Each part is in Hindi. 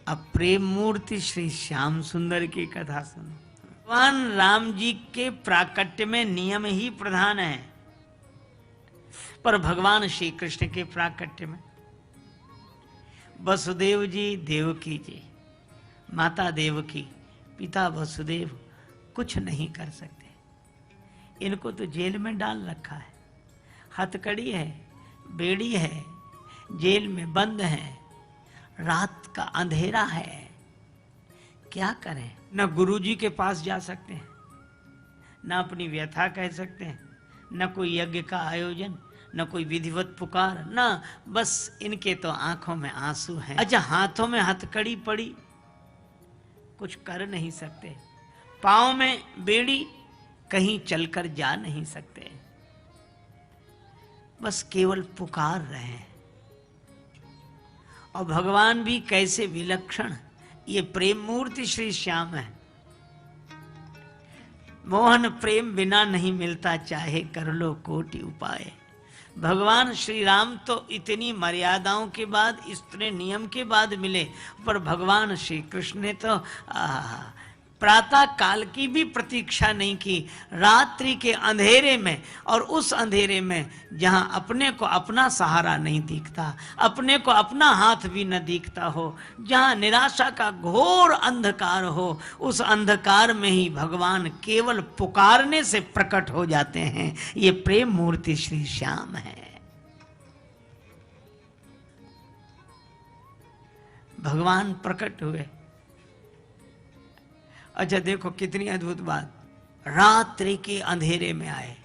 अब प्रेम मूर्ति श्री श्याम सुंदर की कथा सुनो। भगवान राम जी के प्राकट्य में नियम ही प्रधान है, पर भगवान श्री कृष्ण के प्राकट्य में वसुदेव जी, देवकी जी, माता देवकी, पिता वसुदेव कुछ नहीं कर सकते। इनको तो जेल में डाल रखा है, हथकड़ी है, बेड़ी है, जेल में बंद है, रात का अंधेरा है, क्या करें? न गुरुजी के पास जा सकते हैं, न अपनी व्यथा कह सकते हैं, न कोई यज्ञ का आयोजन, न कोई विधिवत पुकार, न बस इनके तो आंखों में आंसू हैं। अच्छा, हाथों में हथकड़ी पड़ी, कुछ कर नहीं सकते, पांव में बेड़ी, कहीं चलकर जा नहीं सकते, बस केवल पुकार रहे हैं। और भगवान भी कैसे विलक्षण, ये प्रेम मूर्ति श्री श्याम है। मोहन प्रेम बिना नहीं मिलता, चाहे कर लो कोटि उपाय। भगवान श्री राम तो इतनी मर्यादाओं के बाद, इतने नियम के बाद मिले, पर भगवान श्री कृष्ण ने तो प्रातः काल की भी प्रतीक्षा नहीं की, रात्रि के अंधेरे में, और उस अंधेरे में जहां अपने को अपना सहारा नहीं दिखता, अपने को अपना हाथ भी न दिखता हो, जहां निराशा का घोर अंधकार हो, उस अंधकार में ही भगवान केवल पुकारने से प्रकट हो जाते हैं। ये प्रेम मूर्ति श्री श्याम है। भगवान प्रकट हुए। अच्छा देखो कितनी अद्भुत बात, रात्रि के अंधेरे में आए।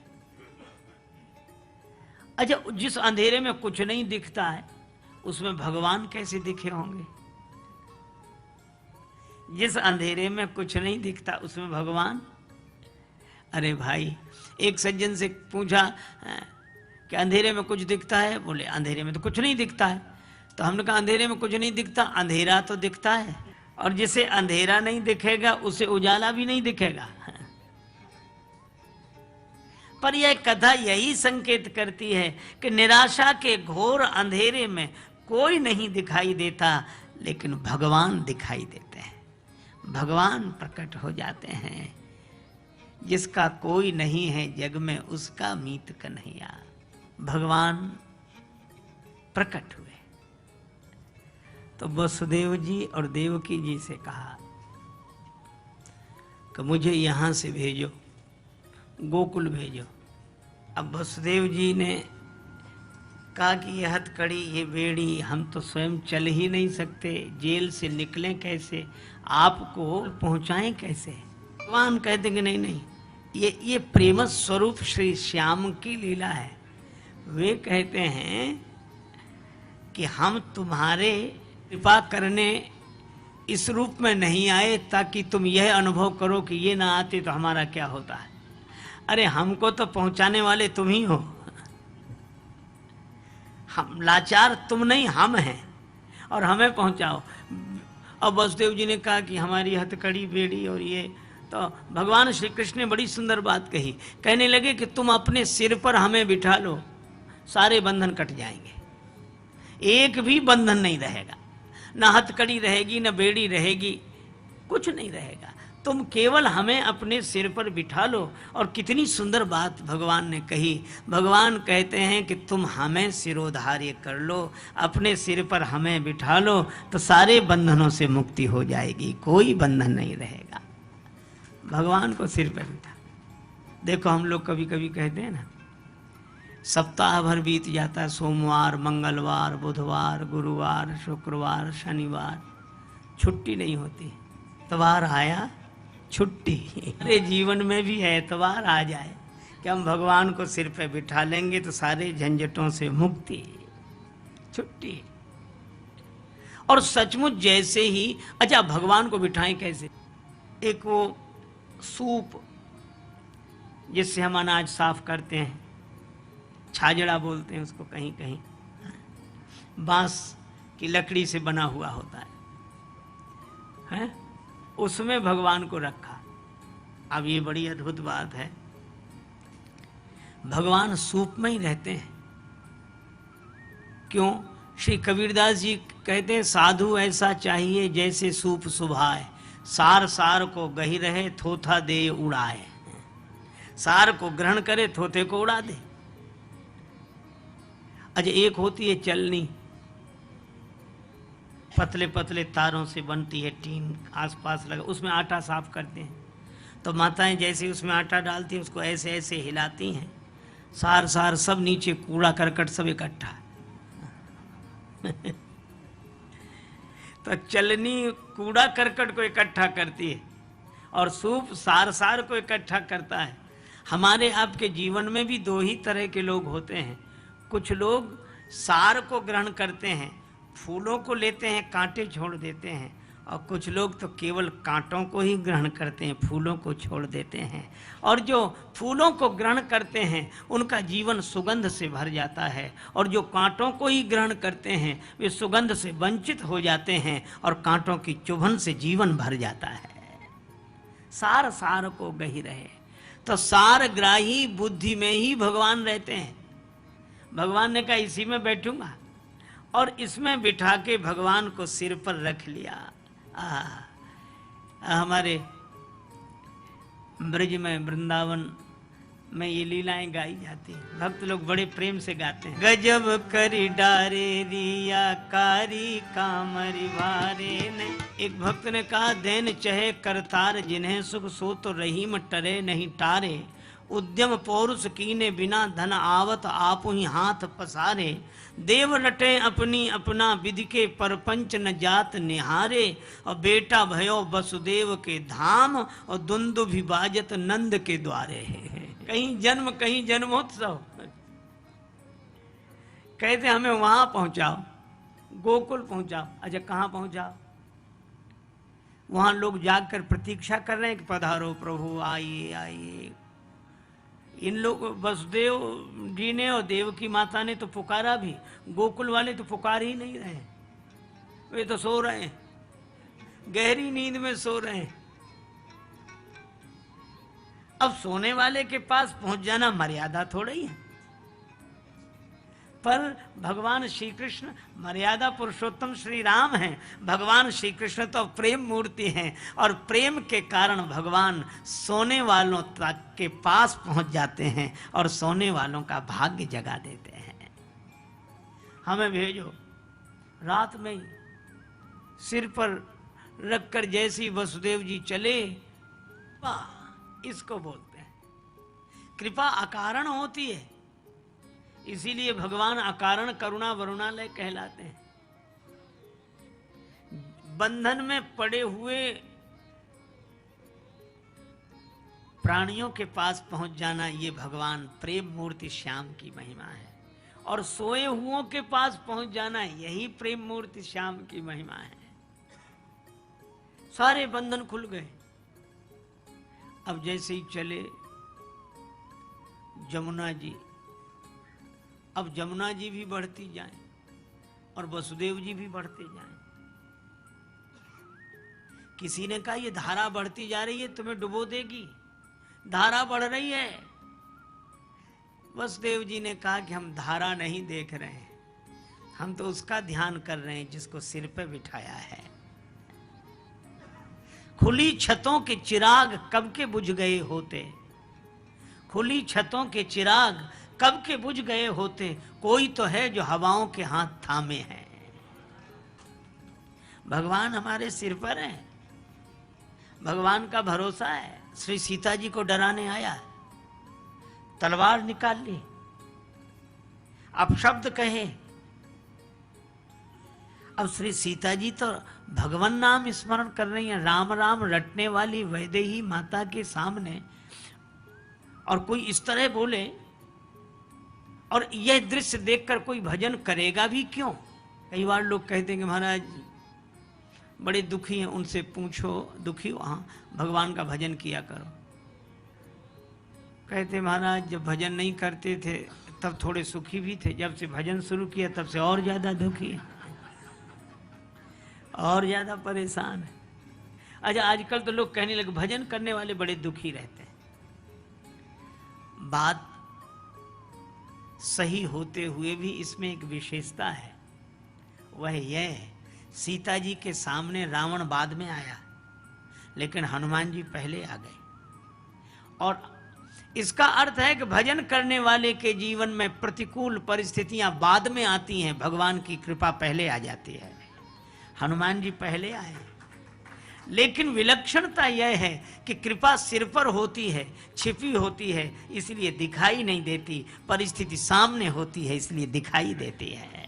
अच्छा, जिस अंधेरे में कुछ नहीं दिखता है, उसमें भगवान कैसे दिखे होंगे? जिस अंधेरे में कुछ नहीं दिखता, उसमें भगवान। अरे भाई, एक सज्जन से पूछा कि अंधेरे में कुछ दिखता है? बोले अंधेरे में तो कुछ नहीं दिखता है। तो हमने कहा अंधेरे में कुछ नहीं दिखता, अंधेरा तो दिखता है, और जिसे अंधेरा नहीं दिखेगा उसे उजाला भी नहीं दिखेगा। पर यह कथा यही संकेत करती है कि निराशा के घोर अंधेरे में कोई नहीं दिखाई देता, लेकिन भगवान दिखाई देते हैं, भगवान प्रकट हो जाते हैं। जिसका कोई नहीं है जग में, उसका मीत कन्हैया। भगवान प्रकट हुए तो वसुदेव जी और देवकी जी से कहा कि मुझे यहां से भेजो, गोकुल भेजो। अब वसुदेव जी ने कहा कि यह हथकड़ी, ये बेड़ी, हम तो स्वयं चल ही नहीं सकते, जेल से निकलें कैसे, आपको पहुंचाएं कैसे? भगवान कहते कि नहीं नहीं, ये प्रेम स्वरूप श्री श्याम की लीला है। वे कहते हैं कि हम तुम्हारे कृपा करने इस रूप में नहीं आए ताकि तुम यह अनुभव करो कि ये ना आते तो हमारा क्या होता है। अरे हमको तो पहुंचाने वाले तुम ही हो, हम लाचार तुम नहीं, हम हैं, और हमें पहुंचाओ। अब वसुदेव जी ने कहा कि हमारी हथकड़ी, बेड़ी और ये, तो भगवान श्री कृष्ण ने बड़ी सुंदर बात कही। कहने लगे कि तुम अपने सिर पर हमें बिठा लो, सारे बंधन कट जाएंगे, एक भी बंधन नहीं रहेगा, न हथकड़ी रहेगी, न बेड़ी रहेगी, कुछ नहीं रहेगा, तुम केवल हमें अपने सिर पर बिठा लो। और कितनी सुंदर बात भगवान ने कही। भगवान कहते हैं कि तुम हमें सिरोधार्य कर लो, अपने सिर पर हमें बिठा लो, तो सारे बंधनों से मुक्ति हो जाएगी, कोई बंधन नहीं रहेगा। भगवान को सिर पर बिठा। देखो हम लोग कभी कभी कहते हैं ना, सप्ताह भर बीत जाता है, सोमवार, मंगलवार, बुधवार, गुरुवार, शुक्रवार, शनिवार, छुट्टी नहीं होती। एतवार आया छुट्टी। अरे जीवन में भी एतवार आ जाए कि हम भगवान को सिर पे बिठा लेंगे तो सारे झंझटों से मुक्ति, छुट्टी। और सचमुच जैसे ही, अच्छा भगवान को बिठाएं कैसे? एक वो सूप जिससे हम अनाज साफ करते हैं, छाजड़ा बोलते हैं उसको कहीं कहीं, बांस की लकड़ी से बना हुआ होता है? उसमें भगवान को रखा। अब ये बड़ी अद्भुत बात है, भगवान सूप में ही रहते हैं। क्यों? श्री कबीरदास जी कहते हैं, साधु ऐसा चाहिए जैसे सूप सुभाए, सार सार को गही रहे, थोथा दे उड़ाए। सार को ग्रहण करे, थोथे को उड़ा दे। अच्छा, एक होती है चलनी, पतले पतले तारों से बनती है, टीन आसपास लगा, उसमें आटा साफ करते हैं। तो माताएं जैसे उसमें आटा डालती हैं, उसको ऐसे ऐसे हिलाती हैं, सार सार सब नीचे कूड़ा करकट सब इकट्ठा। तो चलनी कूड़ा करकट को इकट्ठा करती है और सूप सार सार को इकट्ठा करता है। हमारे आपके जीवन में भी दो ही तरह के लोग होते हैं। कुछ लोग सार को ग्रहण करते हैं, फूलों को लेते हैं, कांटे छोड़ देते हैं, और कुछ लोग तो केवल कांटों को ही ग्रहण करते हैं, फूलों को छोड़ देते हैं। और जो फूलों को ग्रहण करते हैं उनका जीवन सुगंध से भर जाता है, और जो कांटों को ही ग्रहण करते हैं वे सुगंध से वंचित हो जाते हैं और कांटों की चुभन से जीवन भर जाता है। सार सार को गही रहे, तो सार ग्राही बुद्धि में ही भगवान रहते हैं। भगवान ने कहा इसी में बैठूंगा, और इसमें बिठा के भगवान को सिर पर रख लिया। हमारे ब्रज में, वृंदावन में ये लीलाएं गाई जाती हैं, भक्त लोग बड़े प्रेम से गाते हैं। गजब करी डारे रिया कारी कामरी भारे ने। एक भक्त ने कहा, देन चहे करतार जिन्हें सुख सो तो रहीम टरे नहीं टारे, उद्यम पौरुष कीने बिना धन आवत आप ही हाथ पसारे, देव रटे अपनी अपना विधि के परपंच न जात निहारे, और बेटा भयो वसुदेव के धाम और दुंदु भी बाजत नंद के द्वारे। कहीं जन्म कहीं जन्मोत्सव। कहते हमें वहां पहुंचाओ, गोकुल पहुंचाओ। अच्छा, कहां पहुंचाओ? वहां लोग जाकर प्रतीक्षा कर रहे हैं कि पधारो प्रभु, आइए आइए। इन लोग वसुदेव जी ने और देव की माता ने तो पुकारा भी, गोकुल वाले तो पुकार ही नहीं रहे, वे तो सो रहे हैं, गहरी नींद में सो रहे हैं। अब सोने वाले के पास पहुंच जाना मर्यादा थोड़ा ही है, पर भगवान श्री कृष्ण मर्यादा पुरुषोत्तम श्री राम हैं। भगवान श्री कृष्ण तो प्रेम मूर्ति हैं, और प्रेम के कारण भगवान सोने वालों तक के पास पहुंच जाते हैं और सोने वालों का भाग्य जगा देते हैं। हमें भेजो, रात में ही सिर पर रखकर जैसी वसुदेव जी चले, इसको बोलते हैं कृपा अकारण होती है। इसीलिए भगवान अकारण करुणा वरुणालय कहलाते हैं। बंधन में पड़े हुए प्राणियों के पास पहुंच जाना, ये भगवान प्रेम मूर्ति श्याम की महिमा है, और सोए हुओं के पास पहुंच जाना, यही प्रेम मूर्ति श्याम की महिमा है। सारे बंधन खुल गए। अब जैसे ही चले जमुना जी, अब जमुना जी भी बढ़ती जाएं और वसुदेव जी भी बढ़ते जाएं। किसी ने कहा ये धारा बढ़ती जा रही है, तुम्हें डुबो देगी, धारा बढ़ रही है। वसुदेव जी ने कहा कि हम धारा नहीं देख रहे हैं, हम तो उसका ध्यान कर रहे हैं जिसको सिर पे बिठाया है। खुली छतों के चिराग कब के बुझ गए होते, खुली छतों के चिराग कब के बुझ गए होते, कोई तो है जो हवाओं के हाथ थामे है। भगवान हमारे सिर पर है, भगवान का भरोसा है। श्री सीता जी को डराने आया, तलवार निकाल ली, अपशब्द कहे। अब श्री सीता जी तो भगवान नाम स्मरण कर रही हैं, राम राम रटने वाली वैदेही माता के सामने, और कोई इस तरह बोले, और यह दृश्य देखकर कोई भजन करेगा भी क्यों? कई बार लोग कहते हैं कि महाराज बड़े दुखी हैं, उनसे पूछो, दुखी हो? हाँ, भगवान का भजन किया करो। कहते महाराज जब भजन नहीं करते थे तब थोड़े सुखी भी थे, जब से भजन शुरू किया तब से और ज्यादा दुखी है, और ज्यादा परेशान है। अच्छा, आजकल तो लोग कहने लगे भजन करने वाले बड़े दुखी रहते हैं। बात सही होते हुए भी इसमें एक विशेषता है। वह यह, सीता जी के सामने रावण बाद में आया, लेकिन हनुमान जी पहले आ गए। और इसका अर्थ है कि भजन करने वाले के जीवन में प्रतिकूल परिस्थितियां बाद में आती हैं, भगवान की कृपा पहले आ जाती है। हनुमान जी पहले आए, लेकिन विलक्षणता यह है कि कृपा सिर पर होती है, छिपी होती है, इसलिए दिखाई नहीं देती। परिस्थिति सामने होती है, इसलिए दिखाई देती है।